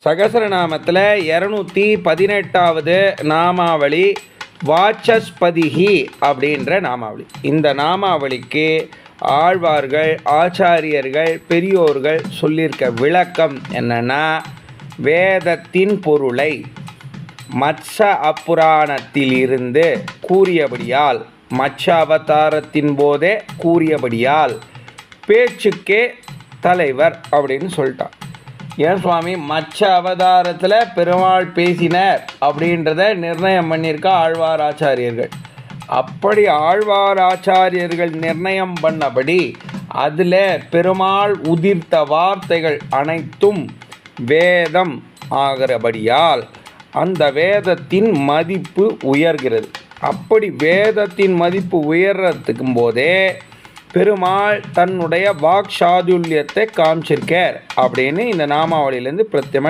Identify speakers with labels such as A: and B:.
A: சகசரநாமத்தில் 218வது நாமாவளி வாச்சஸ்பதிஹி அப்படின்ற நாமாவளி. இந்த நாமாவளிக்கு ஆழ்வார்கள், ஆச்சாரியர்கள், பெரியோர்கள் சொல்லியிருக்க விளக்கம் என்னென்னா, வேதத்தின் பொருளை மத்ச அப்புராணத்திலிருந்து கூறியபடியால், மத்ச அவதாரத்தின் போதே கூறியபடியால் பேச்சுக்கே தலைவர் அப்படின்னு சொல்லிட்டான். ஏன் சுவாமி, மச்ச அவதாரத்தில் பெருமாள் பேசினர் அப்படின்றத நிர்ணயம் பண்ணியிருக்கா ஆழ்வார் ஆச்சாரியர்கள். அப்படி ஆழ்வார் ஆச்சாரியர்கள் நிர்ணயம் பண்ணபடி அதில் பெருமாள் உதிர்த்த வார்த்தைகள் அனைத்தும் வேதம் ஆகிறபடியால் அந்த வேதத்தின் மதிப்பு உயர்கிறது. அப்படி வேதத்தின் மதிப்பு உயர்றதுக்கும் போதே பெருமாள் தன்னுடைய வாக் சாதுல்யத்தை காமிச்சிருக்கார் அப்படின்னு இந்த நாமாவளியிலேருந்து பிரத்யமாக